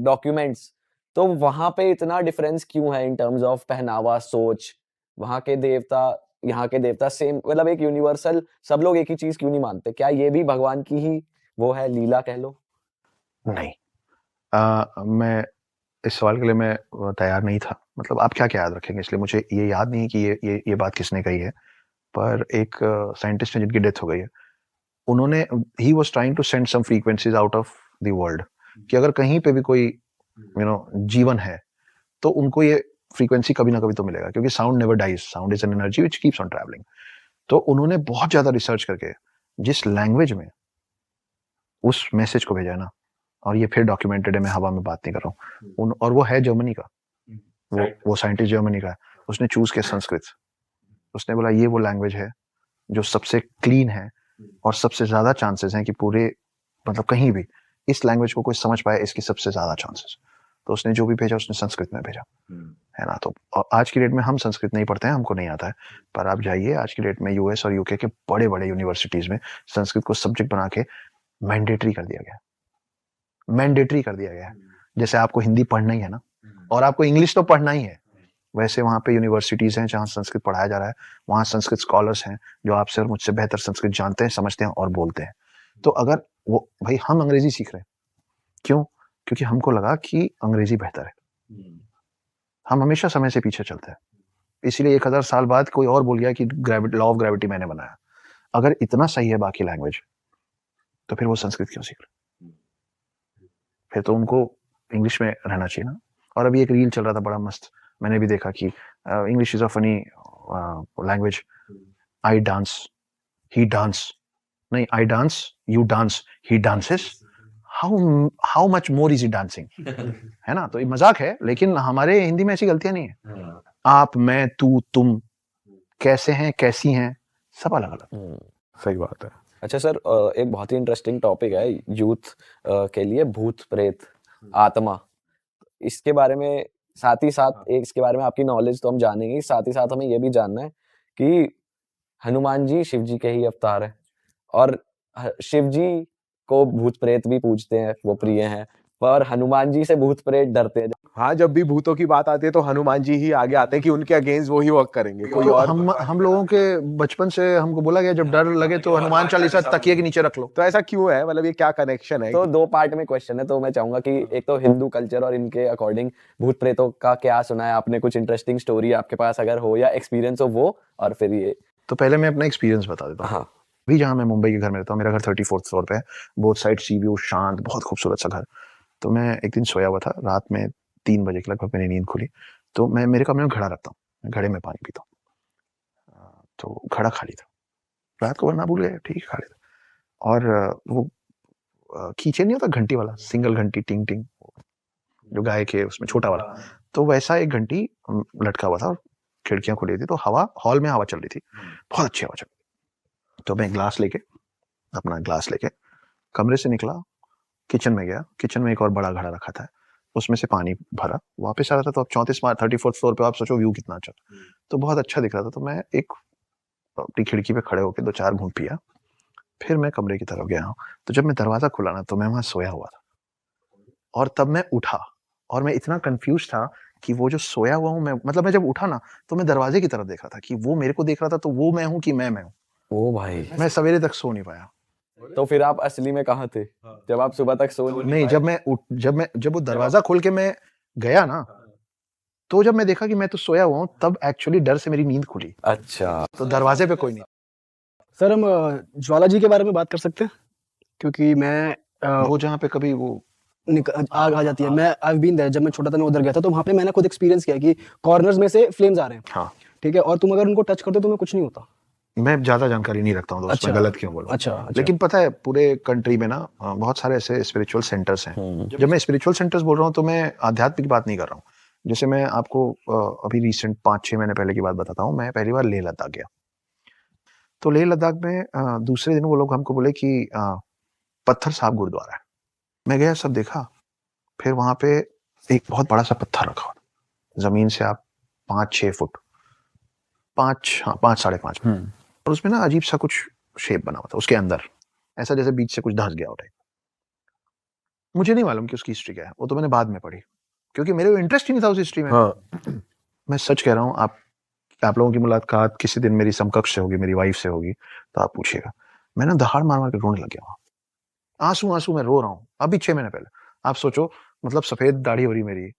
डॉक्यूमेंट्स, तो वहां पे इतना डिफरेंस क्यों है इन टर्म्स ऑफ पहनावा, सोच? वहां के देवता, यहाँ के देवता सेम, मतलब एक यूनिवर्सल, सब लोग एक ही चीज क्यों नहीं मानते? क्या ये भी भगवान की ही वो है, लीला कह लो? नहीं, मैं इस सवाल के लिए मैं तैयार नहीं था। मतलब आप क्या क्या याद रखेंगे, इसलिए मुझे ये याद नहीं है कि ये बात किसने कही है। पर एक साइंटिस्ट है जिनकी डेथ हो गई है, उन्होंने, he was trying to send some frequencies out of the world, कि अगर कहीं पे भी कोई जीवन है तो उनको ये फ्रीक्वेंसी कभी ना कभी तो मिलेगा, क्योंकि sound never dies, sound is an energy which keeps on travelling. तो उन्होंने बहुत ज्यादा रिसर्च करके जिस लैंग्वेज में उस मैसेज को भेजा है ना, और ये फिर डॉक्यूमेंटेड है, मैं हवा में बात नहीं कर रहा हूँ, और वो है जर्मनी का, वो साइंटिस्ट जर्मनी का है, उसने चूज किया संस्कृत। उसने बोला ये वो लैंग्वेज है जो सबसे क्लीन है और सबसे ज्यादा चांसेस हैं कि पूरे, मतलब कहीं भी इस लैंग्वेज को कोई समझ पाए, इसकी सबसे ज्यादा चांसेस। तो उसने जो भी भेजा उसने संस्कृत में भेजा, है ना। तो आज की डेट में हम संस्कृत नहीं पढ़ते हैं, हमको नहीं आता है, पर आप जाइए आज की डेट में यूएस और यूके के बड़े बड़े यूनिवर्सिटीज में संस्कृत को सब्जेक्ट बना के मैंडेटरी कर दिया गया, मैंडेटरी कर दिया गया है। जैसे आपको हिंदी पढ़ना ही है ना, और आपको इंग्लिश तो पढ़ना ही है, वैसे वहाँ पे यूनिवर्सिटीज हैं जहाँ संस्कृत पढ़ाया जा रहा है, वहाँ संस्कृत स्कॉलर्स हैं जो आपसे और मुझसे बेहतर संस्कृत जानते हैं, समझते हैं और बोलते हैं। तो अगर वो, भाई हम अंग्रेजी सीख रहे हैं, क्यों? क्योंकि हमको लगा कि अंग्रेजी बेहतर है। हम हमेशा समय से पीछे चलते हैं, इसीलिए 1000 साल बाद कोई और बोल गया कि लॉ ऑफ ग्रेविटी मैंने बनाया। अगर इतना सही है बाकी लैंग्वेज, तो फिर वो संस्कृत क्यों सीख रहे? फिर तो उनको इंग्लिश में रहना चाहिए ना। और अभी एक रील चल रहा था बड़ा मस्त, मैंने भी देखा कि English is a funny language, I dance, he dance, नहीं I dance, you dance, he dances, how much more is he dancing, है ना। तो ये मजाक है, लेकिन हमारे हिंदी में ऐसी गलतियां नहीं है, आप, मैं, तू, तुम कैसे हैं, कैसी हैं, सब अलग अलग। सही बात है। अच्छा सर, एक बहुत ही इंटरेस्टिंग टॉपिक है यूथ के लिए, भूत प्रेत आत्मा। इसके बारे में साथ ही साथ एक इसके बारे में आपकी नॉलेज तो हम जानेंगे ही, साथ ही साथ हमें ये भी जानना है कि हनुमान जी शिव जी के ही अवतार है, और शिव जी को भूत प्रेत भी पूजते हैं, वो प्रिय हैं, पर हनुमान जी से भूत प्रेत डरते हैं। हाँ, जब भी भूतों की बात आती है तो हनुमान जी ही आगे आते हैं कि उनके अगेंस्ट वो ही वर्क करेंगे, कोई तो और। हम लोगों के बचपन से हमको बोला गया जब डर लगे तो हनुमान चालीसा तकिए के नीचे रख लो। तो ऐसा क्यों है, मतलब ये क्या कनेक्शन है? तो दो पार्ट में क्वेश्चन है, तो मैं चाहूंगा कि एक तो हिंदू कल्चर और इनके अकॉर्डिंग भूत प्रेतों का क्या सुना है आपने, कुछ इंटरेस्टिंग स्टोरी आपके पास अगर हो या एक्सपीरियंस हो वो, और फिर ये। तो पहले मैं अपना एक्सपीरियंस बता देता हूँ। हाँ। अभी जहाँ मैं मुंबई के घर में रहता हूँ, मेरा घर 34th फ्लोर पे है, बोथ साइड सी व्यू, शांत, बहुत खूबसूरत सा घर। तो मैं एक दिन सोया हुआ था, रात में 3 बजे के लगभग मेरी नींद खुली। तो मैं मेरे कमरे में घड़ा रखता हूँ, मैं घड़े में पानी पीता हूँ। तो घड़ा खाली था, रात को वरना भूल गए, ठीक है खाली था। और वो कीचेन नहीं होता घंटी वाला, सिंगल घंटी, टिंग टिंग, जो गाय के उसमें छोटा वाला, तो वैसा एक घंटी लटका हुआ था और खिड़कियां खुली थी, तो हवा, हॉल में हवा चल रही थी, बहुत अच्छी हवा चल रही थी। तो मैं अपना ग्लास लेके कमरे से निकला, किचन में गया, किचन में एक और बड़ा घड़ा रखा था, उसमें से पानी भरा, वापस आ रहा था। तो अब 34th फ्लोर पे आप सोचो व्यू कितना अच्छा, तो बहुत अच्छा दिख रहा था। तो मैं एक अपनी खिड़की पे खड़े होकर 2-4 घूंट पिया, फिर मैं कमरे की तरफ गया हूँ। तो जब मैं दरवाजा खुला ना, तो मैं वहां सोया हुआ था, और तब मैं उठा और मैं इतना कंफ्यूज था कि वो जो सोया हुआ हूँ मैं, मतलब मैं जब उठा ना तो मैं दरवाजे की तरफ देख रहा था कि वो मेरे को देख रहा था, तो वो मैं हूँ कि मैं हूँ। ओ भाई, मैं सवेरे तक सो नहीं पाया। तो फिर आप असली में कहाँ थे जब आप सुबह तक सो नहीं, जब वो दरवाजा खोल के मैं गया ना, तो जब मैं देखा कि मैं तो सोया हुआ हूँ, तब एक्चुअली डर से मेरी नींद खुली। अच्छा, तो दरवाजे पे कोई नहीं। सर हम ज्वाला जी के बारे में बात कर सकते हैं, क्योंकि मैं वो जहाँ पे कभी वो आग आ जाती है, मैं आई बीन देयर, जब मैं छोटा था मैं उधर गया था, तो वहाँ पे मैंने खुद एक्सपीरियंस किया कि कॉर्नर्स में से फ्लेम्स आ रहे हैं, हाँ, ठीक है, और तुम अगर उनको टच करते हो तो तुम्हें कुछ नहीं होता। मैं ज्यादा जानकारी नहीं रखता हूँ दोस्त, मैं अच्छा, गलत क्यों बोलूं। अच्छा, अच्छा। लेकिन पता है पूरे कंट्री में ना बहुत सारे ऐसे स्पिरिचुअल सेंटर्स हैं। जब मैं स्पिरिचुअल सेंटर्स बोल रहा हूँ तो मैं आध्यात्मिक बात नहीं कर रहा हूँ। जैसे मैं आपको अभी रिसेंट 5-6 महीने पहले की बात बताता हूँ। मैं पहली बार लेह लद्दाख गया। तो लेह लद्दाख में दूसरे दिन वो लोग हमको बोले कि पत्थर साहब गुरुद्वारा है। मैं गया, सब देखा, फिर वहां पे एक बहुत बड़ा सा पत्थर रखा हुआ, जमीन से आप 5-6 फुट, 5-5.5 फुट, और उसमें ना अजीब सा कुछ शेप बना हुआ था उसके अंदर, ऐसा जैसे बीच से कुछ धंस गया हो टाइप। मुझे नहीं मालूम कि उसकी हिस्ट्री क्या है, वो तो मैंने बाद में पढ़ी, क्योंकि मेरे को इंटरेस्ट ही नहीं था उस हिस्ट्री में। मैं सच कह रहा हूँ, आप लोगों की मुलाकात किसी दिन मेरी समकक्ष से होगी, मेरी वाइफ से होगी, तो आप पूछिएगा। मैं ना दहाड़ मार मार के रोने लग गया वहां, आंसू में रो रहा हूँ। अभी 6 महीने पहले, आप सोचो, मतलब सफेद दाढ़ी हो रही मेरी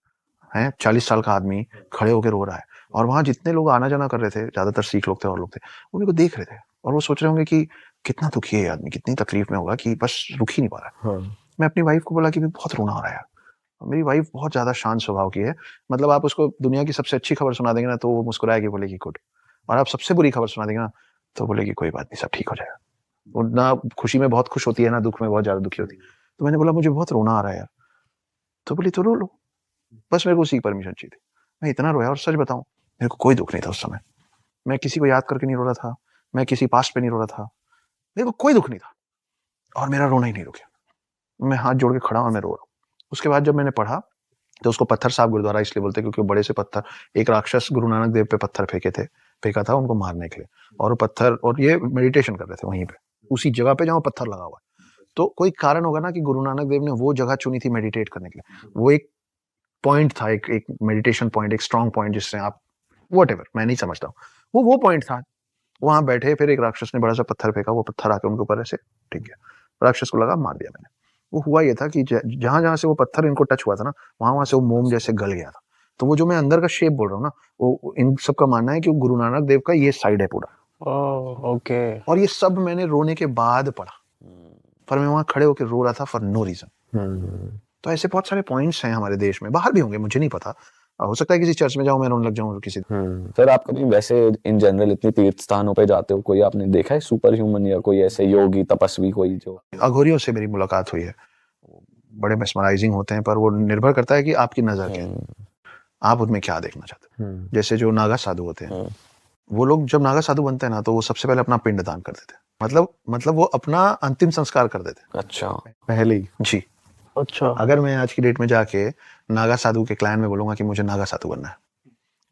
है, 40 साल का आदमी खड़े होकर रो रहा है, और वहां जितने लोग आना जाना कर रहे थे, ज्यादातर सिख लोग थे और लोग थे, वो मेरे को देख रहे थे, और वो सोच रहे होंगे कि कितना दुखी है आदमी, कितनी तकलीफ में होगा कि बस रुक ही नहीं पा रहा है। मैं अपनी वाइफ को बोला कि बहुत रोना आ रहा है। मेरी वाइफ बहुत ज्यादा शांत स्वभाव की है, मतलब आप उसको दुनिया की सबसे अच्छी खबर सुना देंगे ना तो वो मुस्कुराएगी, बोलेगी गुड, और आप सबसे बुरी खबर सुना देंगे ना तो बोलेगी कोई बात नहीं, सब ठीक हो जाएगा। वो ना खुशी में बहुत खुश होती है, ना दुख में बहुत ज्यादा दुखी होती है। तो मैंने बोला मुझे बहुत रोना आ रहा है यार। तो बोली तो रो लो, बस मेरे को उसी की परमिशन चाहिए थी। मैं इतना रोया, और सच बताऊं, मेरे को कोई दुख नहीं था उस समय। मैं किसी को याद करके नहीं रो रहा था, मैं किसी पास्ट पे नहीं रो रहा था, मेरे को कोई दुख नहीं था, और मेरा रोना ही नहीं रुका। मैं हाथ जोड़ के खड़ा और मैं रो रहा हूँ। उसके बाद जब मैंने पढ़ा, तो उसको पत्थर साहब गुरुद्वारा इसलिए बोलते हैं क्योंकि बड़े से पत्थर, एक राक्षस गुरु नानक देव पे पत्थर फेंका था उनको मारने के लिए, और वो पत्थर, और ये मेडिटेशन कर रहे थे वहीं पे, उसी जगह पे जहाँ पत्थर लगा हुआ है। तो कोई कारण होगा ना कि गुरु नानक देव ने वो जगह चुनी थी मेडिटेट करने के लिए। वो एक पॉइंट था, एक मेडिटेशन पॉइंट, एक स्ट्रॉन्ग पॉइंट, जिससे आप व्हाटएवर, मैं नहीं समझता हूँ, वो पॉइंट था। वहां बैठे, फिर एक राक्षस ने बड़ा सा पत्थर फेंका, वो पत्थर आके उनके ऊपर ऐसे टिक गया, राक्षस को लगा, मार दिया मैंने। वो हुआ ये था कि जहां जहां से वो पत्थर इनको टच हुआ था ना, वहां से वो मोम जैसे गल गया था। तो वो जो मैं अंदर का शेप बोल रहा हूँ ना, वो इन सब का मानना है कि गुरु नानक देव का ये साइड है पूरा। ओके। और ये सब मैंने रोने के बाद पढ़ा, पर मैं वहां खड़े होकर रो रहा था फॉर नो रीजन। तो ऐसे बहुत सारे पॉइंट्स हैं हमारे देश में, बाहर भी होंगे, मुझे नहीं पता, हो सकता है किसी चर्च में जाऊं मैं रोने लग जाऊं किसी। सर आप कभी वैसे इन जनरल इतनी तीर्थ स्थानों पे जाते हो, कोई आपने देखा है सुपर ह्यूमन या कोई ऐसे योगी तपस्वी कोई जो? अघोरियों से मेरी मुलाकात हुई है, बड़े मेस्मराइजिंग होते हैं, पर वो निर्भर करता है कि आपकी नजर क्या है। आप उनमें क्या देखना चाहते हो? जैसे जो नागा साधु होते हैं, हम्म। वो लोग जब नागा साधु बनते हैं ना, तो वो सबसे पहले अपना पिंड दान कर देते हैं। मतलब वो अपना अंतिम संस्कार कर देते हैं अच्छा। पहले ही। जी। अच्छा अगर मैं आज की डेट में जाके नागा साधु के क्लैन में बोलूंगा कि मुझे नागा साधु बनना है,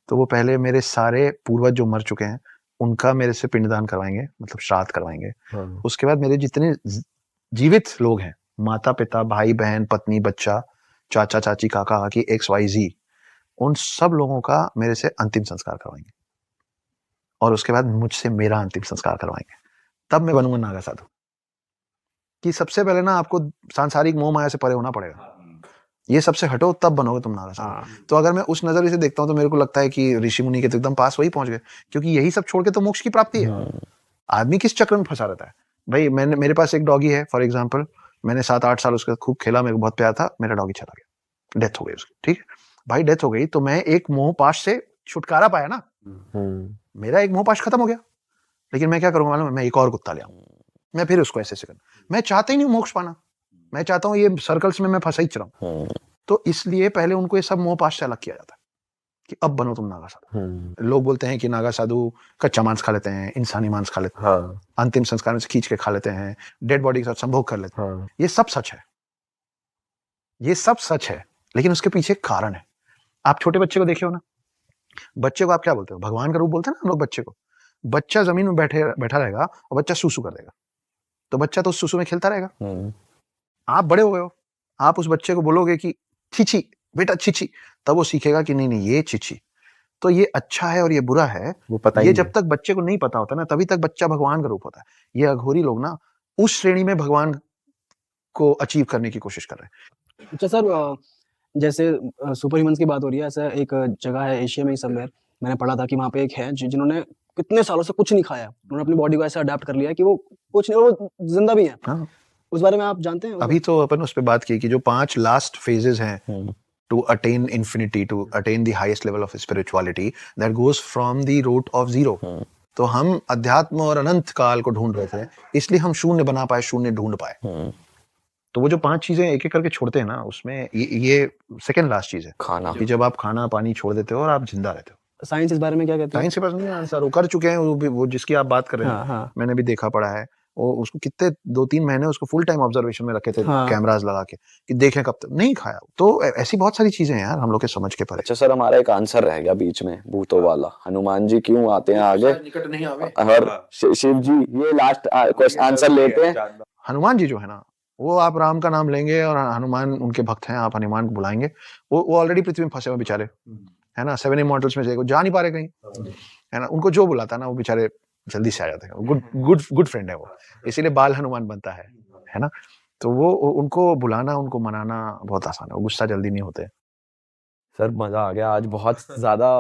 तो वो पहले मेरे सारे पूर्वज जो मर चुके हैं उनका मेरे से पिंडदान करवाएंगे, मतलब श्राद्ध करवाएंगे। उसके बाद मेरे जितने जीवित लोग हैं, माता पिता, भाई बहन, पत्नी, बच्चा, चाचा चाची, काका काकी, XYZ, उन सब लोगों का मेरे से अंतिम संस्कार करवाएंगे और उसके बाद मुझसे मेरा अंतिम संस्कार करवाएंगे। तब मैं बनूंगा नागा साधु। कि सबसे पहले ना आपको सांसारिक मोह माया से परे होना पड़ेगा। ये सबसे हटो, तब बनोगे तुम नागा साधु। तो अगर मैं उस नजरिए से देखता हूँ तो मेरे को लगता है कि ऋषि मुनि के तो एकदम पास वही पहुंच गए, क्योंकि यही सब छोड़ के तो मोक्ष की प्राप्ति है। आदमी किस चक्र में फंसा रहता है भाई? मेरे पास एक डॉगी है फॉर एग्जाम्पल, मैंने 7-8 साल उसके साथ खूब खेला, मेरे को बहुत प्यार था, मेरा डॉगी चला गया, डेथ हो गई उसकी। ठीक है भाई, डेथ हो गई तो मैं एक मोह पाश से छुटकारा पाया ना, मेरा एक मोह पाश खत्म हो गया। लेकिन मैं क्या करूंगा मालूम है? मैं एक और कुत्ता ले आऊं, मैं फिर उसको ऐसे कर, मैं चाहता ही नहीं मोक्ष पाना, मैं चाहता हूँ ये सर्कल्स में मैं फंसा ही चला हूं। तो इसलिए पहले उनको ये सब मोह पाश से अलग किया जाता है कि अब बनो तुम नागा साधु। लोग बोलते हैं कि नागा साधु कच्चा मांस खा लेते हैं, इंसानी मांस खा लेते हैं, अंतिम संस्कार में से खींच के खा लेते हैं, डेड बॉडी के साथ संभोग कर लेते हैं। ये सब सच है, ये सब सच है, लेकिन उसके पीछे एक कारण है। आप छोटे बच्चे को देखे हो ना, बच्चे को आप क्या बोलते हो? भगवान का रूप बोलते हैं ना हम लोग बच्चे को। बच्चा जमीन में बैठा रहेगा और बच्चा सुसु कर देगा, तो बच्चा तो उस सुसु में खेलता रहेगा। आप बड़े हो गए हो, आप उस बच्चे को बोलोगे कि छिछी बेटा छिछी, तब वो सीखेगा कि नहीं ये छिछी, तो ये अच्छा है और ये बुरा है। वो पता ये ही जब तक बच्चे को नहीं पता होता ना, तभी तक बच्चा भगवान का रूप होता है। ये अघोरी लोग ना उस श्रेणी में भगवान को अचीव करने की कोशिश कर रहे हैं। अच्छा सर, जैसे सुपर ह्यूमंस की बात हो रही है, ऐसा एक जगह है एशिया में ही समवेयर, मैंने पढ़ा था कि वहाँ पे एक है जिन्होंने कितने सालों से कुछ नहीं खाया, उन्होंने अपनी बॉडी को ऐसा अडेप्ट कर लिया कि वो कुछ नहीं, वो जिंदा भी है। हाँ, उस बारे में आप जानते हैं? अभी तो अपन उस पर बात की कि जो 5 लास्ट फेजेस हैं to attain infinity, to attain the highest level of spirituality, that goes from the root of zero. तो हम अध्यात्म और अनंत काल को ढूंढ रहे थे, इसलिए हम शून्य बना पाए, शून्य ढूंढ पाए। तो वो जो 5 चीजें एक एक करके छोड़ते हैं ना, उसमें ये सेकंड लास्ट चीज है, खाना। कि जब आप खाना पानी छोड़ देते हो और आप जिंदा रहते हो। साइंस इस बारे में क्या कहती है? साइंस के पास नहीं आंसर, वो कर चुके हैं, वो जिसकी आप बात कर रहे हैं। हाँ, हाँ। मैंने भी देखा पड़ा है, वो उसको कितने 2-3 महीने उसको फुल टाइम ऑब्जर्वेशन में रखे थे, कैमरास लगा के, कि देखें कब तक। नहीं खाया। तो ऐसी बहुत सारी चीजें हैं यार हम लोग के समझ के परे। अच्छा सर, हमारा एक आंसर रह गया बीच में, भूतों वाला। हनुमान जी क्यों आते हैं आगे निकट नहीं आवे, और शिव जी, ये लास्ट क्वेश्चन आंसर लेते हैं। हनुमान जी जो है ना, वो आप राम का नाम लेंगे और हनुमान उनके भक्त हैं, आप हनुमान को बुलाएंगे, वो ऑलरेडी पृथ्वी में फंसे हुए बेचारे, है ना, 7 इमॉर्टल्स में से जा नहीं पा रहे कहीं, है ना। उनको जो बुलाता है ना, वो बेचारे जल्दी से आ जाते हैं। गुड फ्रेंड है वो, इसीलिए बाल हनुमान बनता है ना। तो वो उनको बुलाना, उनको मनाना बहुत आसान है, वो गुस्सा जल्दी नहीं होते। सर मजा आ गया आज, बहुत ज्यादा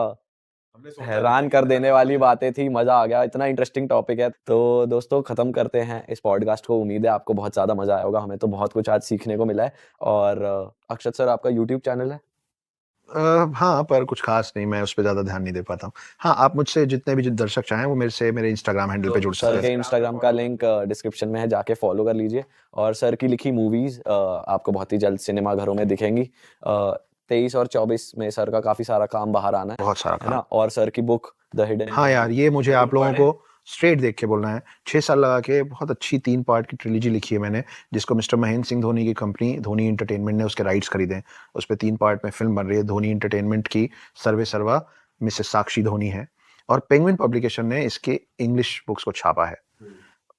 हैरान कर देने वाली बातें थी, मजा आ गया, इतना इंटरेस्टिंग टॉपिक है। तो दोस्तों खत्म करते हैं इस पॉडकास्ट को, उम्मीद है आपको बहुत ज्यादा मजा आया होगा, हमें तो बहुत कुछ आज सीखने को मिला है। और अक्षत सर, आपका यूट्यूब चैनल है? हाँ, पर कुछ खास नहीं, मैं उस पर ज्यादा ध्यान नहीं दे पाता हूँ। हाँ, आप मुझसे जितने भी दर्शक चाहें वो मेरे इंस्टाग्राम हैंडल पे जुड़ सकते सर के हैं। इंस्टाग्राम का लिंक डिस्क्रिप्शन में है, जाके फॉलो कर लीजिए। और सर की लिखी मूवीज आपको बहुत ही जल्द सिनेमा घरों में दिखेंगी। 23 और 24 में सर का काफी सारा काम बाहर आना है, बहुत सारा है ना। काम। और सर की बुक द हिडन। हाँ यार, ये मुझे आप लोगों को स्ट्रेट देख के बोलना है, 6 साल लगा के बहुत अच्छी 3 पार्ट की ट्रिलॉजी लिखी है मैंने, जिसको मिस्टर महेंद्र सिंह धोनी की कंपनी धोनी एंटरटेनमेंट ने उसके राइट्स खरीदे हैं। उस पे 3 पार्ट में फिल्म बन रही है। धोनी एंटरटेनमेंट की सर्वे सर्वा मिसेस साक्षी धोनी है, और पेंगुइन पब्लिकेशन ने इसके इंग्लिश बुक्स को छापा है।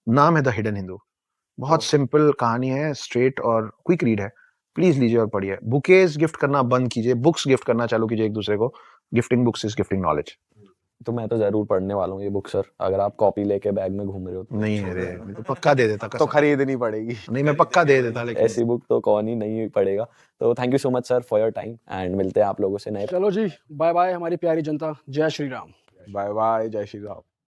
नाम है द हिडन हिंदू। बहुत सिंपल कहानी है, स्ट्रेट और क्विक रीड है। प्लीज लीजिए और पढ़िए। बुकेज गिफ्ट करना बंद कीजिए, बुक्स गिफ्ट करना चालू कीजिए एक दूसरे को। Gifting books is gifting knowledge. तो मैं तो जरूर पढ़ने वाला हूँ ये बुक सर, अगर आप कॉपी लेके बैग में घूम रहे हो तो। नहीं है रे, मैं तो पक्का दे देता, तो कसम। खरीदनी पड़ेगी। नहीं, मैं पक्का दे देता, लेकिन ऐसी बुक तो कौन ही नहीं पढ़ेगा। तो thank you so much sir for your time, and मिलते हैं आप लोगों से नए। चलो जी, बाय बाय हमारी प्यारी जनता। जय श्री राम। बाय बाय, जय श्री राम।